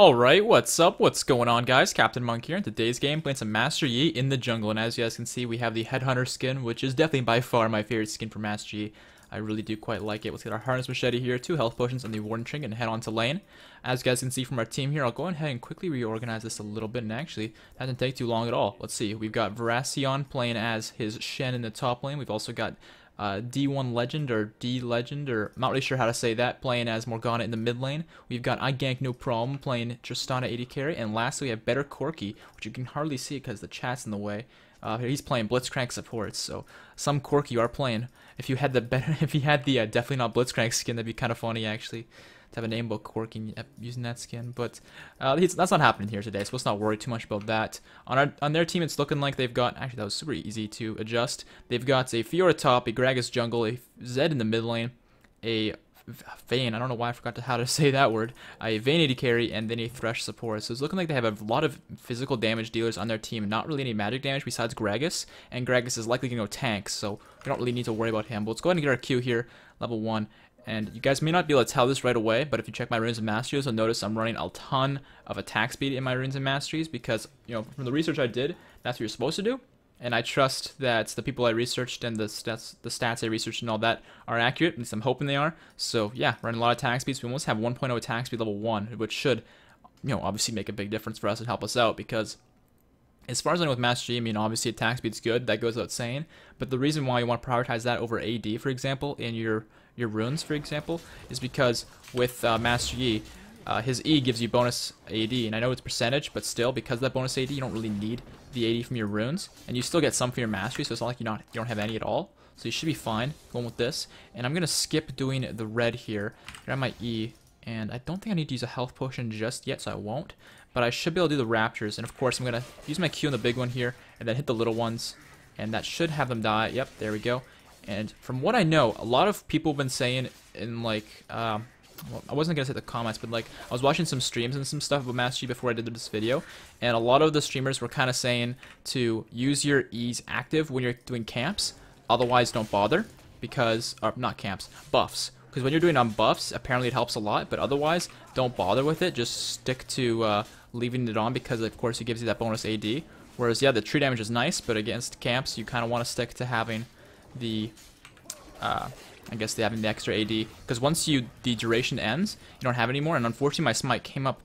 Alright, what's up? What's going on, guys? Captain Monk here. In today's game, playing some Master Yi in the jungle. And as you guys can see, we have the Headhunter skin, which is definitely by far my favorite skin for Master Yi. I really do quite like it. Let's get our Harness Machete here, 2 health potions on the Warden Trinket, and head on to lane. As you guys can see from our team here, I'll go ahead and quickly reorganize this a little bit, and actually, that doesn't take too long at all. Let's see, we've got Veracion playing as his Shen in the top lane. We've also got D1 Legend or D Legend, or I'm not really sure how to say that, playing as Morgana in the mid lane. We've got I Gank No Problem playing Tristana AD carry, and lastly we have Better Corki, which you can hardly see because the chat's in the way. He's playing Blitzcrank supports, so some Corki you are playing. If you had the definitely not Blitzcrank skin, that'd be kind of funny actually, to have a name about Corki using that skin. But that's not happening here today, so let's not worry too much about that. On their team, it's looking like they've got, actually that was super easy to adjust. They've got a Fiora top, a Gragas jungle, a Zed in the mid lane, a Vayne, I don't know why I forgot how to say that word, a Vayne AD carry, and then a Thresh support. So it's looking like they have a lot of physical damage dealers on their team, not really any magic damage besides Gragas, and Gragas is likely going to go tank, so we don't really need to worry about him. But let's go ahead and get our Q here, level 1. And you guys may not be able to tell this right away, but if you check my runes and masteries, you'll notice I'm running a ton of attack speed in my runes and masteries because, you know, from the research I did, that's what you're supposed to do. And I trust that the people I researched and the stats I researched and all that are accurate. At least I'm hoping they are. So yeah, running a lot of attack speeds. We almost have 1.0 attack speed level 1, which should, you know, obviously make a big difference for us and help us out because as far as I know with Master Yi, I mean, obviously attack speed's good, that goes without saying, but the reason why you want to prioritize that over AD, for example, in your runes, for example, is because with Master Yi, his E gives you bonus AD, and I know it's percentage, but still, because of that bonus AD, you don't really need the AD from your runes, and you still get some from your mastery, so it's not like you don't have any at all, so you should be fine going with this. And I'm going to skip doing the red here, grab my E, and I don't think I need to use a health potion just yet, so I won't. But I should be able to do the raptors, and of course I'm going to use my Q on the big one here, and then hit the little ones, and that should have them die. Yep, there we go. And from what I know, a lot of people have been saying in like, well, I wasn't going to say the comments, but like, I was watching some streams and some stuff about Master Yi before I did this video, and a lot of the streamers were kind of saying to use your E's active when you're doing camps, otherwise don't bother, because, or not camps, buffs. Because when you're doing on buffs, apparently it helps a lot, but otherwise, don't bother with it. Just stick to leaving it on because, of course, it gives you that bonus AD. Whereas, yeah, the tree damage is nice, but against camps, you kind of want to stick to having the, I guess, having the extra AD. Because once the duration ends, you don't have it anymore. And unfortunately, my smite came up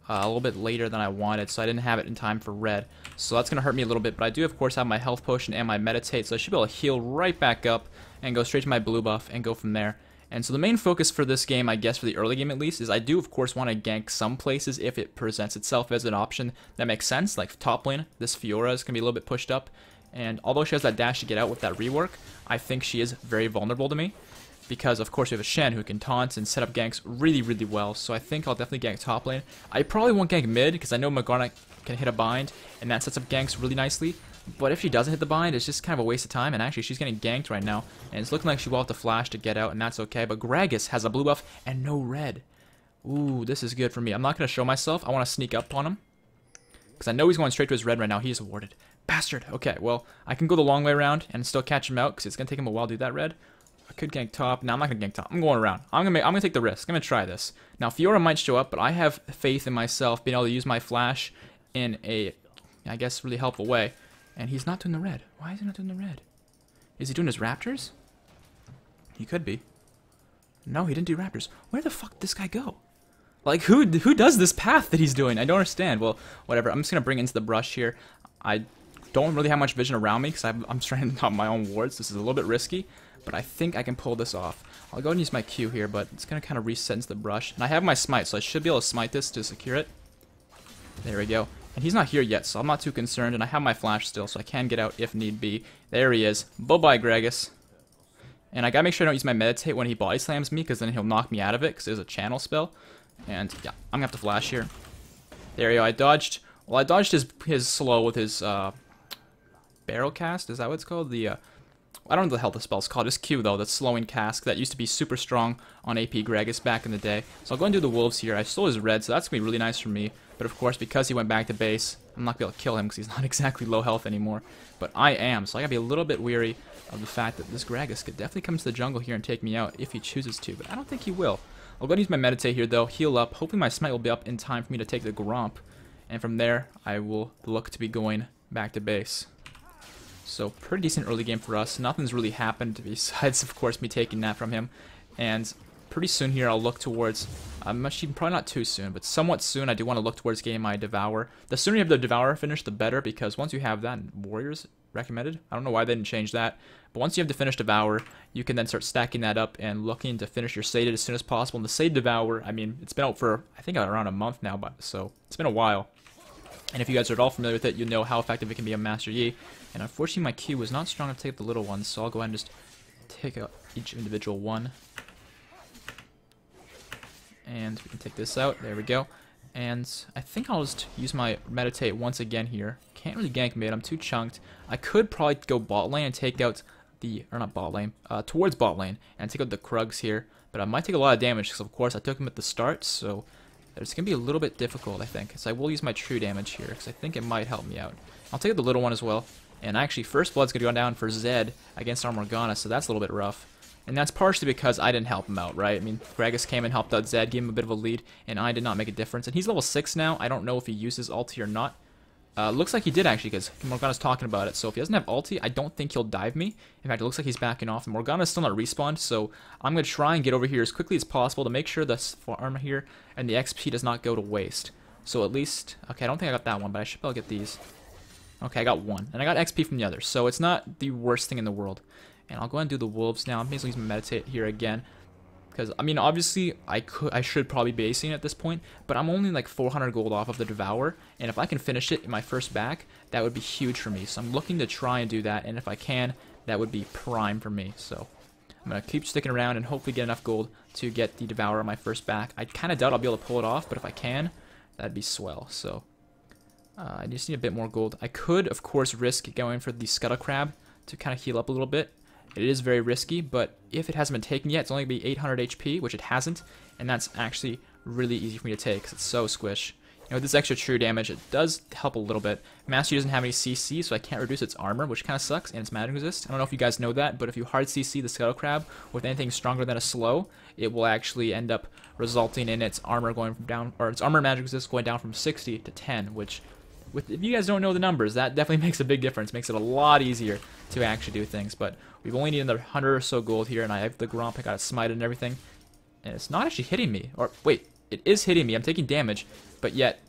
a little bit later than I wanted, so I didn't have it in time for red. So that's going to hurt me a little bit. But I do, of course, have my health potion and my meditate, so I should be able to heal right back up and go straight to my blue buff and go from there. And so the main focus for this game, I guess for the early game at least, is I do of course want to gank some places if it presents itself as an option that makes sense. Like top lane, this Fiora is going to be a little bit pushed up. And although she has that dash to get out with that rework, I think she is very vulnerable to me. Because of course we have a Shen who can taunt and set up ganks really, really well. So I think I'll definitely gank top lane. I probably won't gank mid because I know Morgana can hit a bind and that sets up ganks really nicely. But if she doesn't hit the bind, it's just kind of a waste of time, and actually she's getting ganked right now, and it's looking like she will have to flash to get out, and that's okay, but Gragas has a blue buff and no red. Ooh, this is good for me. I'm not going to show myself. I want to sneak up on him, because I know he's going straight to his red right now. He is warded. Bastard. Okay, well, I can go the long way around and still catch him out, because it's going to take him a while to do that red. I could gank top. No, I'm not going to gank top. I'm going around. I'm going to take the risk. I'm going to try this. Now, Fiora might show up, but I have faith in myself being able to use my flash in a, I guess, really helpful way. And he's not doing the red. Why is he not doing the red? Is he doing his raptors? He could be. No, he didn't do raptors. Where the fuck did this guy go? Like, who does this path that he's doing? I don't understand. Well, whatever. I'm just going to bring it into the brush here. I don't really have much vision around me because I'm trying to top my own wards. This is a little bit risky, but I think I can pull this off. I'll go and use my Q here, but it's going to kind of reset into the brush. And I have my smite, so I should be able to smite this to secure it. There we go. And he's not here yet, so I'm not too concerned, and I have my flash still, so I can get out if need be. There he is. Bye-bye, Gragas. And I gotta make sure I don't use my meditate when he body slams me, because then he'll knock me out of it, because there's a channel spell. And, yeah, I'm gonna have to flash here. There we go, I dodged... Well, I dodged his slow with his, barrel cast, is that what it's called? The, I don't know what the hell the spell's called. It's Q, though, that's slowing cask. That used to be super strong on AP Gragas back in the day. So I'll go and do the wolves here. I stole his red, so that's gonna be really nice for me. But of course, because he went back to base, I'm not going to be able to kill him because he's not exactly low health anymore. But I am, so I got to be a little bit weary of the fact that this Gragas could definitely come to the jungle here and take me out if he chooses to. But I don't think he will. I'll go ahead and use my meditate here, though. Heal up. Hopefully my smite will be up in time for me to take the Gromp. And from there, I will look to be going back to base. So, pretty decent early game for us. Nothing's really happened besides, of course, me taking that from him. And pretty soon here, I'll look towards... probably not too soon, but somewhat soon, I do want to look towards getting my Devour. The sooner you have the Devour finished, the better, because once you have that, Warriors recommended? I don't know why they didn't change that. But once you have the finished Devour, you can then start stacking that up and looking to finish your Sated as soon as possible. And the Sated Devour, I mean, it's been out for, I think, around a month now, so it's been a while. And if you guys are at all familiar with it, you know how effective it can be on Master Yi. And unfortunately, my Q was not strong enough to take up the little ones, so I'll go ahead and just take out each individual one. And we can take this out. There we go. And I think I'll just use my Meditate once again here. Can't really gank mid. I'm too chunked. I could probably go bot lane and take out the... Or not bot lane. Towards bot lane. And take out the Krugs here. But I might take a lot of damage because, of course, I took him at the start. So it's going to be a little bit difficult, I think. So I will use my true damage here because I think it might help me out. I'll take out the little one as well. And actually, First Blood's going to go down for Zed against our Morgana. So that's a little bit rough. And that's partially because I didn't help him out, right? I mean, Gragas came and helped out Zed, gave him a bit of a lead, and I did not make a difference. And he's level 6 now. I don't know if he uses ulti or not. Looks like he did, actually, because Morgana's talking about it. So if he doesn't have ulti, I don't think he'll dive me. In fact, it looks like he's backing off. And Morgana's still not respawned, so I'm going to try and get over here as quickly as possible to make sure the farm here and the XP does not go to waste. So at least... Okay, I don't think I got that one, but I should probably get these. Okay, I got one. And I got XP from the other, so it's not the worst thing in the world. And I'll go ahead and do the wolves now. I'm basically using Meditate here again. Because, I mean, obviously, I should probably be basing at this point. But I'm only like 400 gold off of the Devour. And if I can finish it in my first back, that would be huge for me. So I'm looking to try and do that. And if I can, that would be prime for me. So I'm going to keep sticking around and hopefully get enough gold to get the Devour on my first back. I kind of doubt I'll be able to pull it off. But if I can, that'd be swell. So I just need a bit more gold. I could, of course, risk going for the Scuttle Crab to kind of heal up a little bit. It is very risky, but if it hasn't been taken yet, it's only going to be 800 HP, which it hasn't, and that's actually really easy for me to take because it's so squish. You know, with this extra true damage, it does help a little bit. Master Yi doesn't have any CC, so I can't reduce its armor, which kind of sucks, and its magic resist. I don't know if you guys know that, but if you hard CC the Scuttle Crab with anything stronger than a slow, it will actually end up resulting in its armor going down, or its armor magic resist going down from 60 to 10, which... if you guys don't know the numbers, that definitely makes a big difference. Makes it a lot easier to actually do things. But we've only needed another 100 or so gold here, and I have the Gromp. I got it smited and everything. And it's not actually hitting me. Or, wait, it is hitting me. I'm taking damage. But yet,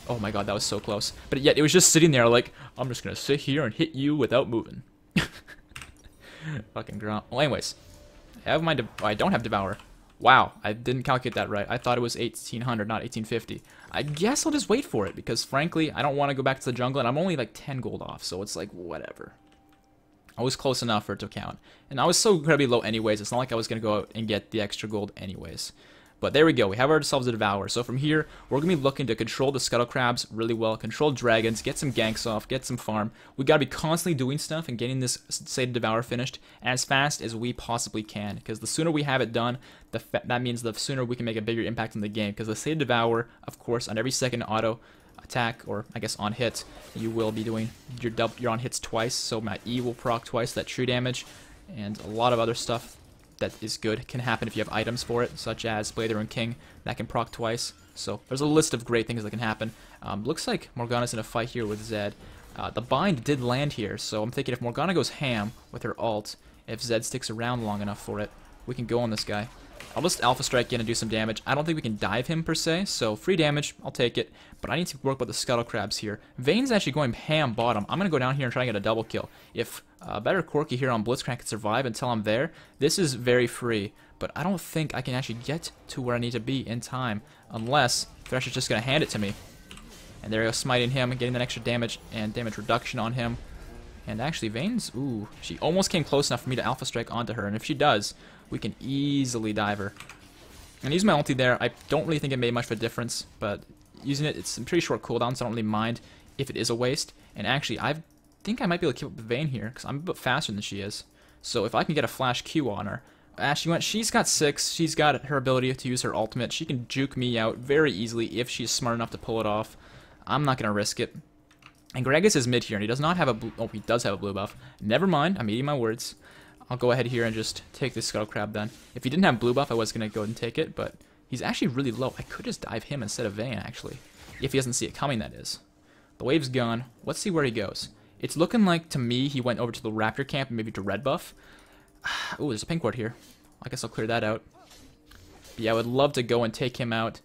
oh my god, that was so close. But yet, it was just sitting there like, I'm just going to sit here and hit you without moving. Fucking Gromp. Well, anyways, I don't have Devour. Wow, I didn't calculate that right. I thought it was 1800, not 1850. I guess I'll just wait for it, because frankly, I don't want to go back to the jungle, and I'm only like 10 gold off, so it's like, whatever. I was close enough for it to count. And I was so incredibly low anyways, it's not like I was going to go out and get the extra gold anyways. But there we go, we have ourselves a Devour. So from here, we're going to be looking to control the Scuttle Crabs really well, control dragons, get some ganks off, get some farm. We got to be constantly doing stuff and getting this Sated Devour finished as fast as we possibly can. Because the sooner we have it done, that means the sooner we can make a bigger impact on the game. Because the Sated Devour, of course, on every second auto attack, or I guess on hit, you will be doing your on hits twice. So my E will proc twice that true damage, and a lot of other stuff that is good can happen if you have items for it, such as Blader and King, that can proc twice. So there's a list of great things that can happen. Looks like Morgana's in a fight here with Zed. The bind did land here, so I'm thinking if Morgana goes ham with her ult, if Zed sticks around long enough for it, we can go on this guy. I'll just Alpha Strike in and do some damage. I don't think we can dive him per se, so free damage, I'll take it. But I need to work with the Scuttle Crabs here. Vayne's actually going ham bottom. I'm going to go down here and try and get a double kill. If better Corki here on Blitzcrank can survive until I'm there, this is very free. But I don't think I can actually get to where I need to be in time, unless Thresh is just going to hand it to me. And there we go, smiting him and getting that extra damage and damage reduction on him. And actually, Vayne's, ooh, she almost came close enough for me to Alpha Strike onto her. And if she does, we can easily dive her. And use my ulti there. I don't really think it made much of a difference, but using it, it's a pretty short cooldown, so I don't really mind if it is a waste. And actually, I think I might be able to keep up with Vayne here, because I'm a bit faster than she is. So if I can get a flash Q on her, she's got 6, she's got her ability to use her ultimate, she can juke me out very easily if she's smart enough to pull it off. I'm not going to risk it. And Gragas is mid here, and he does not have a blue, oh, he does have a blue buff. Never mind, I'm eating my words. I'll go ahead here and just take this Scuttle Crab then. If he didn't have blue buff, I was going to go ahead and take it, but he's actually really low. I could just dive him instead of Vayne, actually. If he doesn't see it coming, that is. The wave's gone. Let's see where he goes. It's looking like, to me, he went over to the Raptor camp and maybe to red buff. Ooh, there's a pink ward here. I guess I'll clear that out. But yeah, I would love to go and take him out,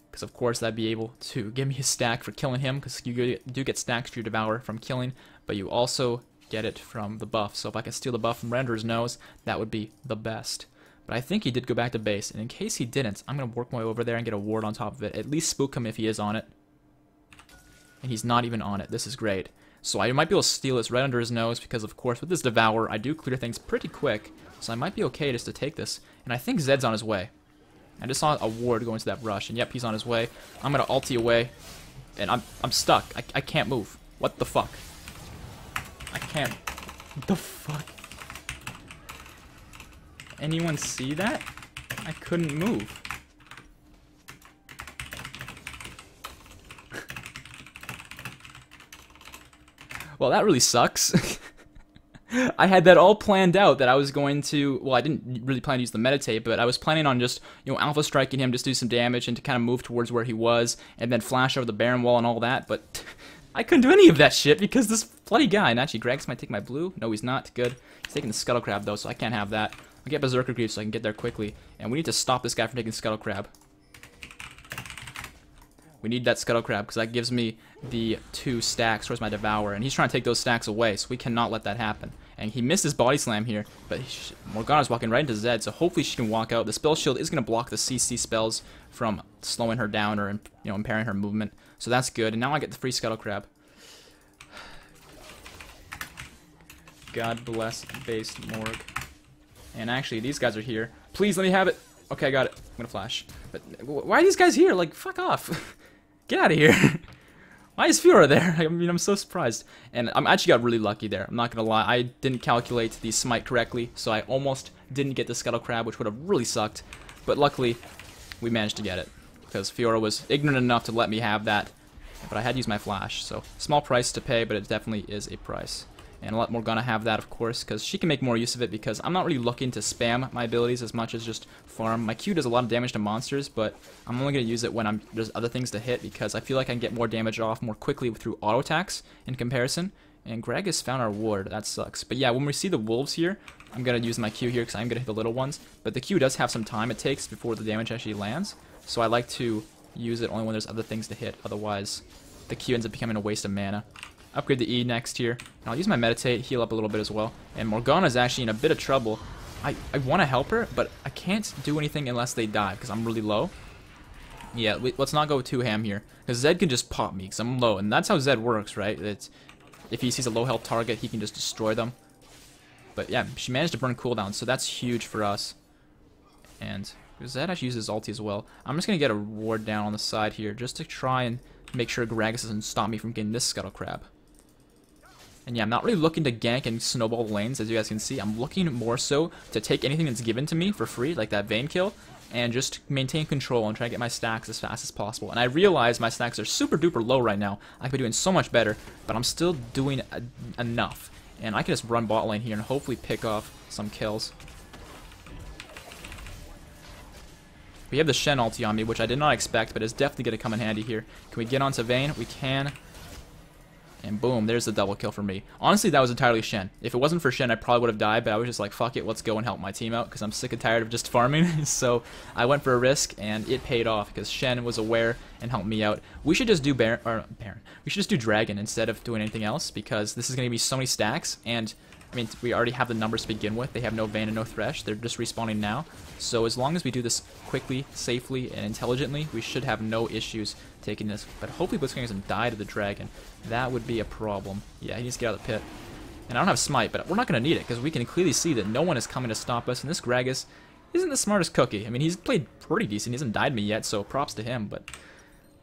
because of course that'd be able to give me a stack for killing him, because you do get stacks for your Devour from killing, but you also get it from the buff. So if I can steal the buff from Render's nose, that would be the best. But I think he did go back to base, and in case he didn't, I'm going to work my way over there and get a ward on top of it. At least spook him if he is on it. And he's not even on it. This is great. So I might be able to steal this right under his nose, because of course with this Devour, I do clear things pretty quick. So I might be okay just to take this. And I think Zed's on his way. I just saw a ward going to that rush, and yep, he's on his way. I'm going to ulti away, and I'm stuck. I can't move. What the fuck? I can't. What the fuck? Anyone see that? I couldn't move. Well, that really sucks. I had that all planned out that I was going to, well, I didn't really plan to use the meditate, but I was planning on just, alpha striking him, just do some damage and to kind of move towards where he was and then flash over the Baron wall and all that, but I couldn't do any of that shit because this bloody guy, and actually Greg's might take my blue. No, he's not. Good. He's taking the Scuttle Crab though, so I can't have that. I'll get Berserker Greaves so I can get there quickly, and we need to stop this guy from taking Scuttle Crab. We need that Scuttle Crab because that gives me the 2 stacks towards my Devour, and he's trying to take those stacks away, so we cannot let that happen. And he missed his body slam here, but Morgana's walking right into Zed, so hopefully she can walk out. The spell shield is going to block the CC spells from slowing her down or impairing her movement, so that's good. And now I get the free Scuttle Crab. God bless base Morg. And actually, these guys are here. Please let me have it. Okay, I got it. I'm gonna flash. But why are these guys here? Like, fuck off. Get out of here. Why is Fiora there? I mean, I'm so surprised. And I actually got really lucky there. I'm not gonna lie. I didn't calculate the smite correctly, so I almost didn't get the Scuttle Crab, which would have really sucked. But luckily, we managed to get it. Because Fiora was ignorant enough to let me have that. But I had to use my flash. So, small price to pay, but it definitely is a price. And I'll let Morgana have that, of course, because she can make more use of it, because I'm not really looking to spam my abilities as much as just farm. My Q does a lot of damage to monsters, but I'm only going to use it when there's other things to hit, because I feel like I can get more damage off more quickly through auto attacks in comparison. And Greg has found our ward. That sucks. But yeah, when we see the wolves here, I'm going to use my Q here because I'm going to hit the little ones. But the Q does have some time it takes before the damage actually lands, so I like to use it only when there's other things to hit. Otherwise, the Q ends up becoming a waste of mana. Upgrade the E next here, and I'll use my meditate, heal up a little bit as well. And Morgana's actually in a bit of trouble. I want to help her, but I can't do anything unless they die, because I'm really low. Yeah, let's not go too ham here, because Zed can just pop me, because I'm low, and that's how Zed works, right? It's, if he sees a low health target, he can just destroy them. But yeah, she managed to burn cooldown, so that's huge for us. And Zed actually uses ulti as well. I'm just going to get a ward down on the side here, just to try and make sure Gragas doesn't stop me from getting this Scuttle Crab. And yeah, I'm not really looking to gank and snowball lanes, as you guys can see. I'm looking more so to take anything that's given to me for free, like that Vayne kill, and just maintain control and try to get my stacks as fast as possible. And I realize my stacks are super duper low right now. I could be doing so much better, but I'm still doing enough. And I can just run bot lane here and hopefully pick off some kills. We have the Shen ulti on me, which I did not expect, but it's definitely going to come in handy here. Can we get onto Vayne? We can. And boom, there's the double kill for me. Honestly, that was entirely Shen. If it wasn't for Shen, I probably would have died, but I was just like, fuck it, let's go and help my team out, because I'm sick and tired of just farming. So I went for a risk, and it paid off, because Shen was aware and helped me out. We should just do Baron. We should just do Dragon instead of doing anything else, because this is going to be so many stacks, and I mean, we already have the numbers to begin with. They have no Vayne and no Thresh. They're just respawning now. So as long as we do this quickly, safely, and intelligently, we should have no issues taking this. But hopefully Blitzcrank doesn't die to the dragon. That would be a problem. Yeah, he needs to get out of the pit. And I don't have Smite, but we're not going to need it, because we can clearly see that no one is coming to stop us. And this Gragas isn't the smartest cookie. I mean, he's played pretty decent. He hasn't died me yet, so props to him. But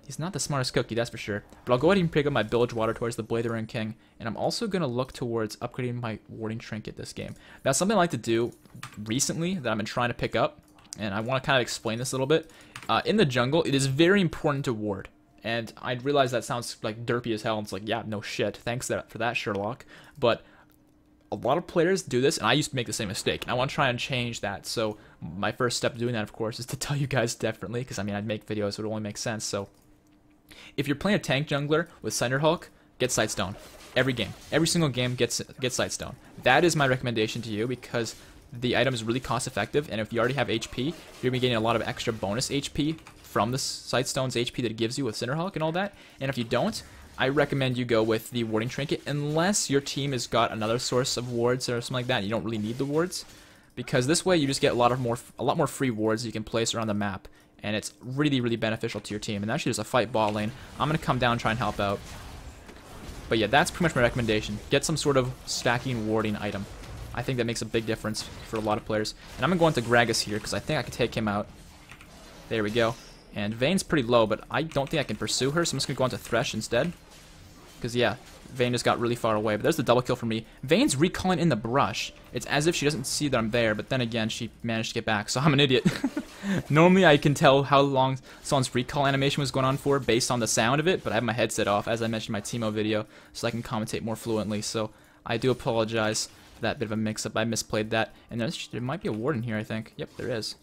he's not the smartest cookie, that's for sure. But I'll go ahead and pick up my Bilge Water towards the Blatherin King, and I'm also going to look towards upgrading my Warding Trinket this game. That's something I like to do recently that I've been trying to pick up, and I want to kind of explain this a little bit. In the jungle, it is very important to ward, and I realize that sounds like derpy as hell, and it's like, yeah, no shit, thanks for that, Sherlock. But a lot of players do this, and I used to make the same mistake, and I want to try and change that. So my first step to doing that, of course, is to tell you guys differently, because I mean, I'd make videos, so it would only make sense. So if you're playing a tank jungler with Cinder Hulk, get Sightstone. Every game. Every single game gets Sightstone. That is my recommendation to you, because the item is really cost effective, and if you already have HP, you're going to be getting a lot of extra bonus HP from the Sightstone's HP that it gives you with Cinder Hulk and all that. And if you don't, I recommend you go with the warding trinket, unless your team has got another source of wards or something like that, and you don't really need the wards, because this way you just get a lot more free wards you can place around the map, and it's really, really beneficial to your team. And actually, there's a fight bot lane. I'm going to come down and try and help out. But yeah, that's pretty much my recommendation. Get some sort of stacking warding item. I think that makes a big difference for a lot of players. And I'm going to go into Gragas here, because I think I can take him out. There we go. And Vayne's pretty low, but I don't think I can pursue her, so I'm just going to go into Thresh instead. Because, yeah, Vayne just got really far away. But there's the double kill for me. Vayne's recalling in the brush. It's as if she doesn't see that I'm there, but then again, she managed to get back, so I'm an idiot. Normally, I can tell how long someone's recall animation was going on for based on the sound of it, but I have my headset off, as I mentioned in my Teemo video, so I can commentate more fluently. So I do apologize for that bit of a mix-up. I misplayed that. And there might be a ward in here, I think. Yep, there is.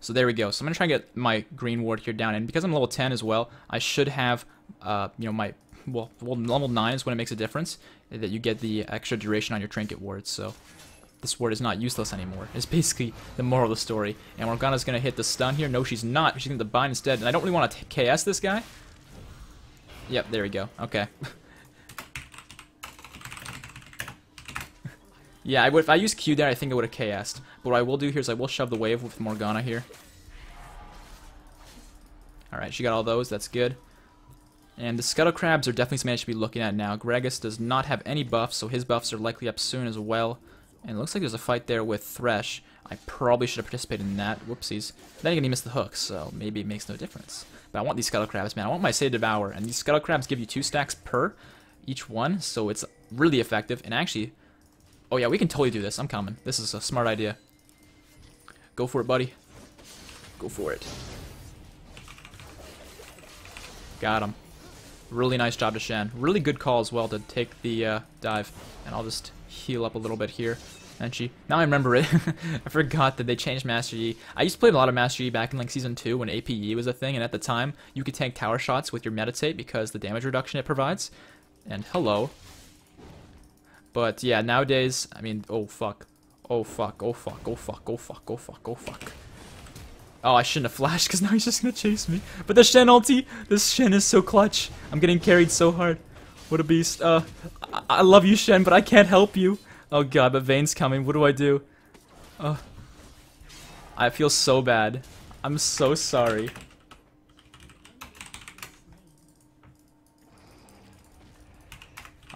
So there we go. So I'm going to try and get my green ward here down. And because I'm level 10 as well, I should have, you know, my, well, level 9 is when it makes a difference, that you get the extra duration on your trinket wards. So this ward is not useless anymore. It's basically the moral of the story. And Morgana's going to hit the stun here. No, she's not. She's going to bind instead. And I don't really want to KS this guy. Yep, there we go. Okay. Yeah, if I used Q there, I think I would have KS'd. But what I will do here is I will shove the wave with Morgana here. Alright, she got all those. That's good. And the Scuttle Crabs are definitely something I should be looking at now. Gragas does not have any buffs, so his buffs are likely up soon as well. And it looks like there's a fight there with Thresh. I probably should have participated in that. Whoopsies. Then again, he missed the hook, so maybe it makes no difference. But I want these Scuttle Crabs, man. I want my Say Devour. And these Scuttle Crabs give you 2 stacks per each one, so it's really effective. And actually, oh yeah, we can totally do this. I'm coming. This is a smart idea. Go for it, buddy. Go for it. Got him. Really nice job to Shen. Really good call as well to take the dive. And I'll just heal up a little bit here. And now I remember it. I forgot that they changed Master Yi. I used to play a lot of Master Yi back in like Season 2 when APE was a thing. And at the time, you could tank tower shots with your meditate because the damage reduction it provides. And hello. But yeah, nowadays, I mean, oh fuck. Oh fuck, oh fuck, oh fuck, oh fuck, oh fuck, oh fuck. Oh, I shouldn't have flashed because now he's just gonna chase me. But the Shen ulti, this Shen is so clutch. I'm getting carried so hard. What a beast. I love you, Shen, but I can't help you. Oh god, but Vayne's coming. What do I do? I feel so bad. I'm so sorry.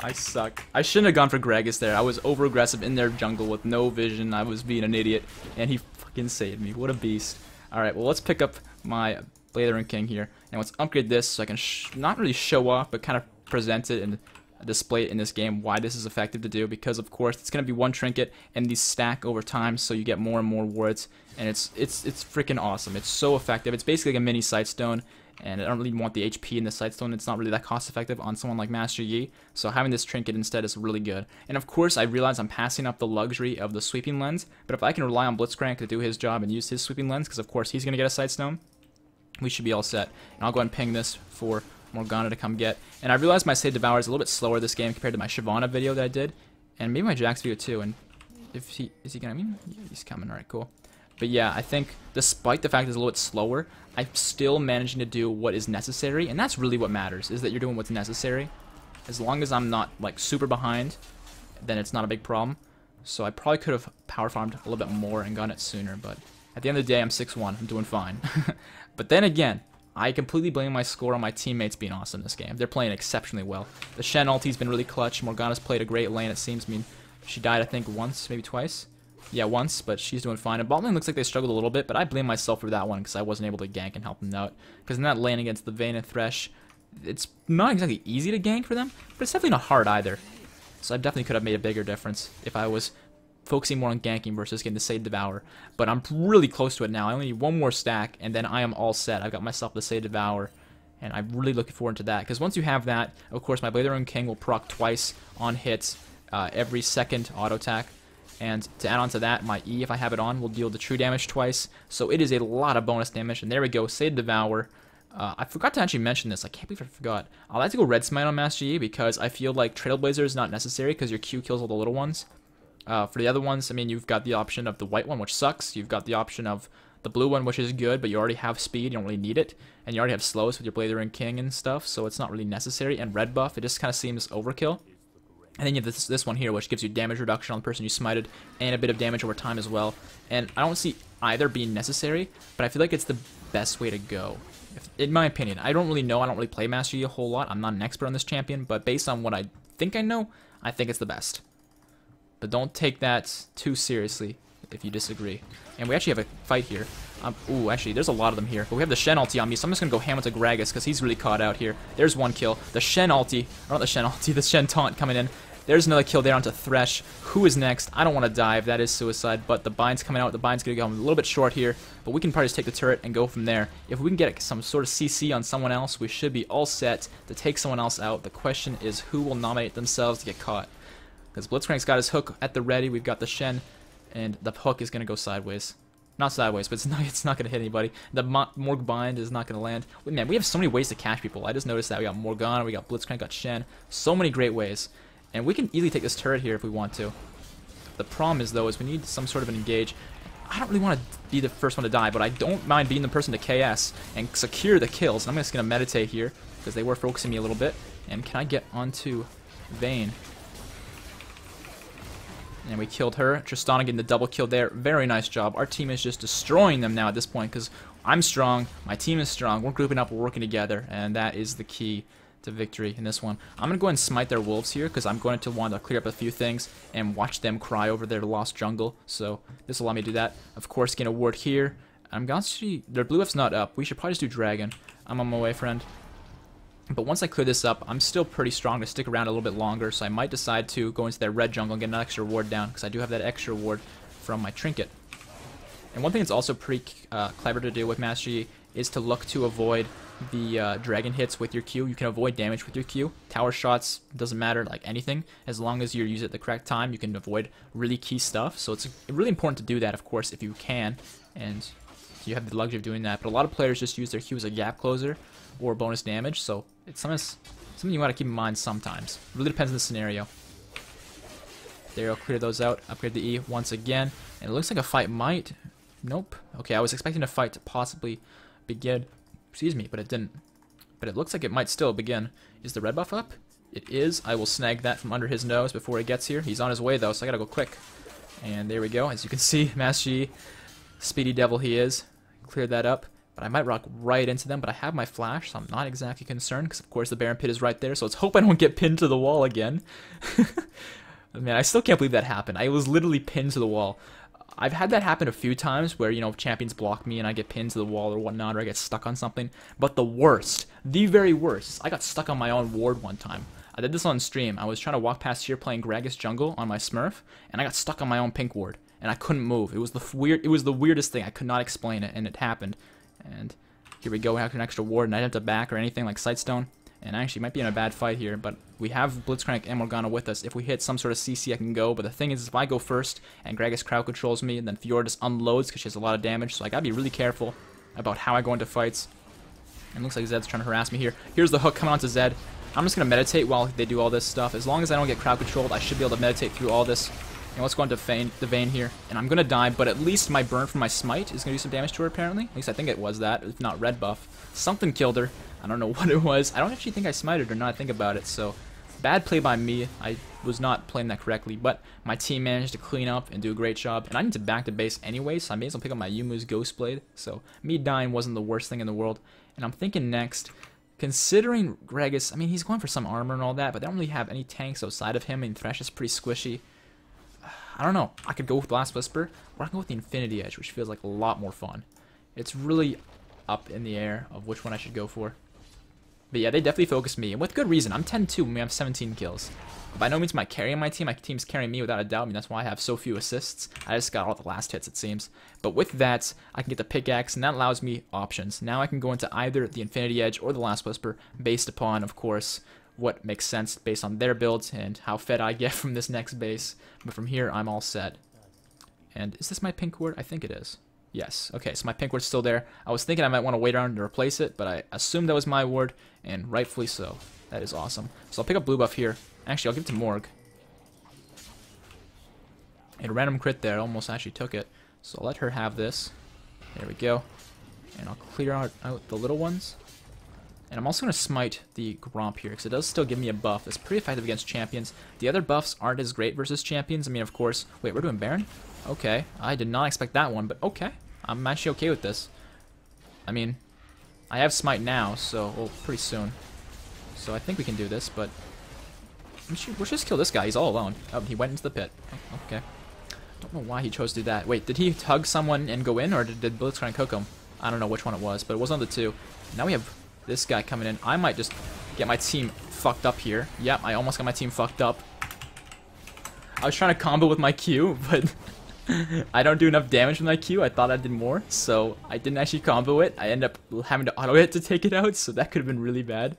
I suck. I shouldn't have gone for Gragas there. I was over aggressive in their jungle with no vision. I was being an idiot, and he fucking saved me. What a beast. Alright, well, let's pick up my Blader King here, and let's upgrade this so I can not really show off, but kind of present it and display it in this game why this is effective to do, because of course it's going to be one trinket and these stack over time, so you get more and more wards, and it's freaking awesome. It's so effective. It's basically like a mini Sightstone, and I don't really want the HP in the Sightstone. It's not really that cost effective on someone like Master Yi, so having this trinket instead is really good. And of course I realize I'm passing up the luxury of the sweeping lens, but if I can rely on Blitzcrank to do his job and use his sweeping lens, because of course he's going to get a Sightstone, we should be all set. And I'll go ahead and ping this for Morgana to come get. And I realized my Save Devour is a little bit slower this game compared to my Shyvana video that I did, and maybe my Jax video too. And if he is he gonna? I mean, yeah, he's coming. All right, cool. But yeah, I think despite the fact that it's a little bit slower, I'm still managing to do what is necessary, and that's really what matters, is that you're doing what's necessary. As long as I'm not like super behind, then it's not a big problem. So I probably could have power farmed a little bit more and gotten it sooner, but at the end of the day, I'm 6-1. I'm doing fine. But then again, I completely blame my score on my teammates being awesome this game. They're playing exceptionally well. The Shen ulti's been really clutch. Morgana's played a great lane, it seems. I mean, she died, I think, once, maybe twice. Yeah, once, but she's doing fine. And bot lane looks like they struggled a little bit, but I blame myself for that one because I wasn't able to gank and help them out. Because in that lane against the Vayne and Thresh, it's not exactly easy to gank for them, but it's definitely not hard either. So I definitely could have made a bigger difference if I was focusing more on ganking versus getting the Save Devour. But I'm really close to it now. I only need one more stack, and then I am all set. I've got myself the Save Devour, and I'm really looking forward to that. Because once you have that, of course, my Blader King will proc twice on hits every second auto attack. And to add on to that, my E, if I have it on, will deal the true damage twice. So it is a lot of bonus damage. And there we go, Save Devour. I forgot to actually mention this. I can't believe I forgot. I like to go Red Smite on Master Yi because I feel like Trailblazer is not necessary because your Q kills all the little ones. For the other ones, I mean, you've got the option of the white one, which sucks. You've got the option of the blue one, which is good, but you already have speed. You don't really need it. And you already have slows with your Blazer and King and stuff, so it's not really necessary. And red buff, it just kind of seems overkill. And then you have this one here, which gives you damage reduction on the person you smited, and a bit of damage over time as well. And I don't see either being necessary, but I feel like it's the best way to go. In my opinion, I don't really know. I don't really play Master Yi a whole lot. I'm not an expert on this champion, but based on what I think I know, I think it's the best. But don't take that too seriously if you disagree. And we actually have a fight here. Ooh, actually, there's a lot of them here. But we have the Shen ulti on me, so I'm just going to go ham into Gragas because he's really caught out here. There's one kill. The Shen ulti, or not the Shen ulti, the Shen taunt coming in. There's another kill there onto Thresh. Who is next? I don't want to dive. That is suicide. But the bind's coming out. The bind's going to go a little bit short here. But we can probably just take the turret and go from there. If we can get some sort of CC on someone else, we should be all set to take someone else out. The question is who will nominate themselves to get caught. Because Blitzcrank's got his hook at the ready. We've got the Shen. And the hook is going to go sideways. Not sideways, but it's not going to hit anybody. The Morg bind is not going to land. Man, we have so many ways to catch people. I just noticed that. We got Morgana, we got Blitzcrank, got Shen. So many great ways. And we can easily take this turret here if we want to. The problem is, though, is we need some sort of an engage. I don't really want to be the first one to die, but I don't mind being the person to KS and secure the kills. And I'm just going to meditate here because they were focusing me a little bit. And can I get onto Vayne? And we killed her. Tristana getting the double kill there. Very nice job. Our team is just destroying them now at this point because I'm strong. My team is strong. We're grouping up. We're working together. And that is the key to victory in this one. I'm going to go ahead and smite their wolves here because I'm going to want to clear up a few things and watch them cry over their lost jungle. So this will allow me to do that. Of course, get a ward here. I'm going to see their blue F's not up. We should probably just do dragon. I'm on my way, friend. But once I clear this up, I'm still pretty strong to stick around a little bit longer, so I might decide to go into their red jungle and get an extra ward down, because I do have that extra ward from my trinket. And one thing that's also pretty clever to do with Master Yi is to look to avoid the dragon hits with your Q. You can avoid damage with your Q. Tower shots, doesn't matter, like anything. As long as you use it at the correct time, you can avoid really key stuff. So it's really important to do that, of course, if you can, and you have the luxury of doing that. But a lot of players just use their Q as a gap closer or bonus damage, so it's something you want to keep in mind sometimes. It really depends on the scenario. There, I'll clear those out, upgrade the E once again, and it looks like a fight might... Nope. Okay, I was expecting a fight to possibly begin, excuse me, but it didn't. But it looks like it might still begin. Is the red buff up? It is. I will snag that from under his nose before he gets here. He's on his way, though, so I gotta go quick. And there we go. As you can see, Master Yi, speedy devil he is. Clear that up. But I might rock right into them, but I have my flash, so I'm not exactly concerned, because of course the Baron Pit is right there, so let's hope I don't get pinned to the wall again. Man, I still can't believe that happened. I was literally pinned to the wall. I've had that happen a few times where, you know, champions block me and I get pinned to the wall or whatnot, or I get stuck on something. But the worst, the very worst, is I got stuck on my own ward one time. I did this on stream. I was trying to walk past here playing Gragas jungle on my Smurf, and I got stuck on my own pink ward, and I couldn't move. It was the weirdest thing. I could not explain it, and it happened. And here we go. We have an extra ward, and I didn't have to back or anything like Sightstone. And I actually might be in a bad fight here, but we have Blitzcrank and Morgana with us. If we hit some sort of CC, I can go. But the thing is, if I go first and Gragas crowd controls me, and then Fiora just unloads because she has a lot of damage, so I gotta be really careful about how I go into fights. And it looks like Zed's trying to harass me here. Here's the hook coming onto Zed. I'm just gonna meditate while they do all this stuff. As long as I don't get crowd controlled, I should be able to meditate through all this. And let's go into the Vayne here. And I'm gonna die, but at least my burn from my smite is gonna do some damage to her, apparently. At least I think it was that, if not red buff. Something killed her. I don't know what it was. I don't actually think I smited her, now I think about it, so bad play by me. I was not playing that correctly, but my team managed to clean up and do a great job. And I need to back to base anyway, so I may as well pick up my Yumu's Ghost Blade. So me dying wasn't the worst thing in the world. And I'm thinking next, considering Gragas, I mean, he's going for some armor and all that, but they don't really have any tanks outside of him, and Thresh is pretty squishy. I don't know. I could go with Blast Whisper, or I can go with the Infinity Edge, which feels like a lot more fun. It's really up in the air of which one I should go for. But yeah, they definitely focused me, and with good reason. I'm 10-2 when we have 17 kills. By no means am I carrying my team. My team's carrying me without a doubt. I mean, that's why I have so few assists. I just got all the last hits, it seems. But with that, I can get the pickaxe, and that allows me options. Now I can go into either the Infinity Edge or the Last Whisper, based upon, of course, what makes sense based on their builds and how fed I get from this next base. But from here, I'm all set. And is this my pink ward? I think it is. Yes. Okay, so my pink ward's still there. I was thinking I might want to wait around to replace it, but I assumed that was my ward, and rightfully so. That is awesome. So I'll pick up blue buff here. Actually, I'll give it to Morg. And a random crit there. Almost actually took it. So I'll let her have this. There we go. And I'll clear out the little ones. And I'm also going to smite the Gromp here, because it does still give me a buff. It's pretty effective against champions. The other buffs aren't as great versus champions. I mean, of course... Wait, we're doing Baron? Okay. I did not expect that one, but okay. I'm actually okay with this. I mean, I have smite now, so... Well, pretty soon. So I think we can do this, but... Let's just kill this guy. He's all alone. Oh, he went into the pit. Oh, okay. Don't know why he chose to do that. Wait, did he hug someone and go in, or did Blitz try and cook him? I don't know which one it was, but it was one of the two. Now we have this guy coming in. I might just get my team fucked up here. Yep, I almost got my team fucked up. I was trying to combo with my Q, but I don't do enough damage with my Q. I thought I did more, so I didn't actually combo it. I ended up having to auto hit to take it out, so that could have been really bad.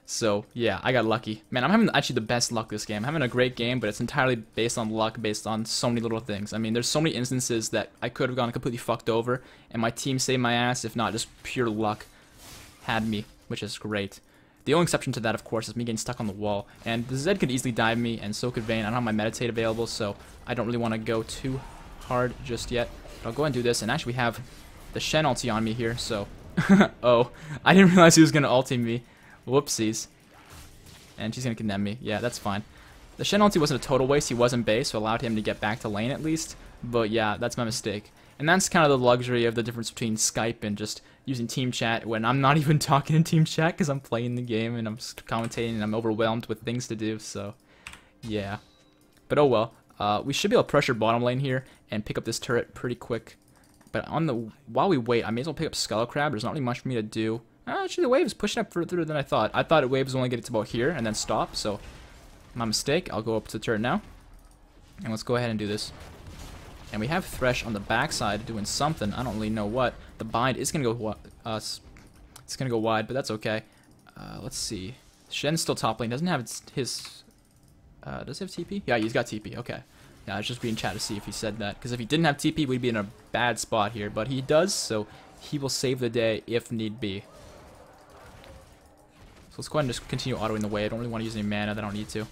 So, yeah, I got lucky. Man, I'm having actually the best luck this game. I'm having a great game, but it's entirely based on luck, based on so many little things. I mean, there's so many instances that I could have gone completely fucked over, and my team saved my ass, if not just pure luck had me, which is great. The only exception to that, of course, is me getting stuck on the wall. And the Zed could easily dive me, and so could Vayne. I don't have my Meditate available, so I don't really want to go too hard just yet. But I'll go ahead and do this, and actually we have the Shen ulti on me here, so... Oh, I didn't realize he was going to ulti me. Whoopsies. And she's going to condemn me. Yeah, that's fine. The Shen ulti wasn't a total waste. He was in base, so allowed him to get back to lane at least. But yeah, that's my mistake. And that's kind of the luxury of the difference between Skype and just using team chat when I'm not even talking in team chat because I'm playing the game and I'm commentating and I'm overwhelmed with things to do. So, yeah. But oh well. We should be able to pressure bottom lane here and pick up this turret pretty quick. But while we wait, I may as well pick up Skull Crab. There's not really much for me to do. Actually, the wave is pushing up further than I thought. I thought the wave was only getting to about here and then stop, so my mistake. I'll go up to the turret now. And let's go ahead and do this. And we have Thresh on the backside doing something. I don't really know what. The bind is going to go it's going to go wide, but that's okay. Let's see. Shen's still top lane. Doesn't have his... does he have TP? Yeah, he's got TP. Okay. Yeah, I was just reading chat to see if he said that. Because if he didn't have TP, we'd be in a bad spot here. But he does, so he will save the day if need be. So let's go ahead and just continue autoing the way. I don't really want to use any mana. I don't need to.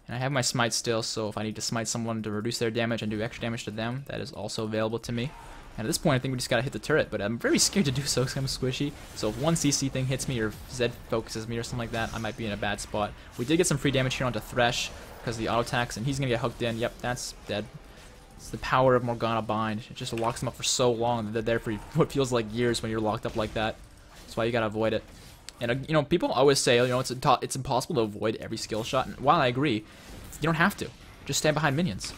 And I have my smite still, so if I need to smite someone to reduce their damage and do extra damage to them, that is also available to me. And at this point, I think we just gotta hit the turret, but I'm very scared to do so because I'm squishy. So if one CC thing hits me or Zed focuses me or something like that, I might be in a bad spot. We did get some free damage here onto Thresh because of the auto attacks, and he's gonna get hooked in. Yep, that's dead. It's the power of Morgana Bind. It just locks them up for so long that they're there for what feels like years when you're locked up like that. That's why you gotta avoid it. And you know, people always say, you know, it's impossible to avoid every skill shot. And while I agree, you don't have to. Just stand behind minions.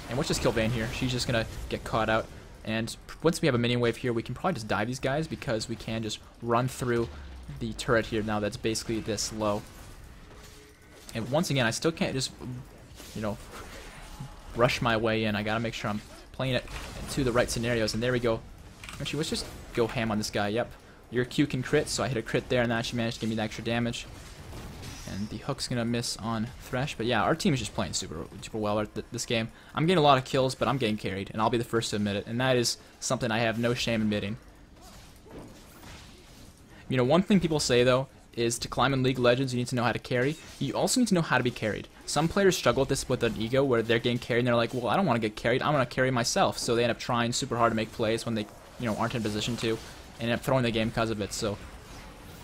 And let's just kill Vayne here. She's just gonna get caught out. And once we have a minion wave here, we can probably just dive these guys because we can just run through the turret here now that's basically this low. And once again, I still can't just, you know, rush my way in. I gotta make sure I'm playing it to the right scenarios. And there we go. Actually, let's just go ham on this guy. Yep. Your Q can crit, so I hit a crit there, and that actually managed to give me the extra damage. And the hook's gonna miss on Thresh, but yeah, our team is just playing super well at this game. I'm getting a lot of kills, but I'm getting carried, and I'll be the first to admit it, and that is something I have no shame admitting. You know, one thing people say, though, is to climb in League of Legends, you need to know how to carry. You also need to know how to be carried. Some players struggle with this with an ego, where they're getting carried, and they're like, well, I don't want to get carried, I want to carry myself. So they end up trying super hard to make plays when they, you know, aren't in position to, and end up throwing the game because of it. So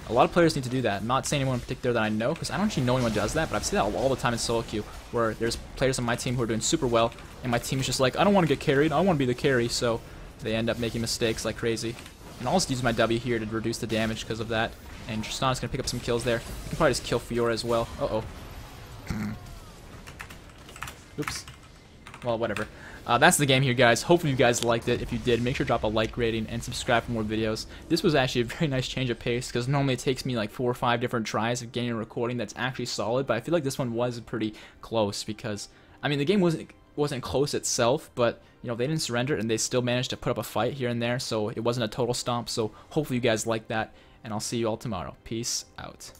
a lot of players need to do that. I'm not saying anyone in particular that I know, because I don't actually know anyone who does that, but I've seen that all the time in solo queue, where there's players on my team who are doing super well, and my team is just like, I don't want to get carried, I want to be the carry, so they end up making mistakes like crazy. And I'll just use my W here to reduce the damage because of that, and Tristana's going to pick up some kills there. You can probably just kill Fiora as well. Uh-oh. Oops. Well, whatever. That's the game here, guys. Hopefully you guys liked it. If you did, make sure to drop a like rating and subscribe for more videos. This was actually a very nice change of pace, because normally it takes me like 4 or 5 different tries of getting a recording that's actually solid, but I feel like this one was pretty close, because, I mean, the game wasn't close itself, but, you know, they didn't surrender, and they still managed to put up a fight here and there, so it wasn't a total stomp, so hopefully you guys like that. and I'll see you all tomorrow. Peace out.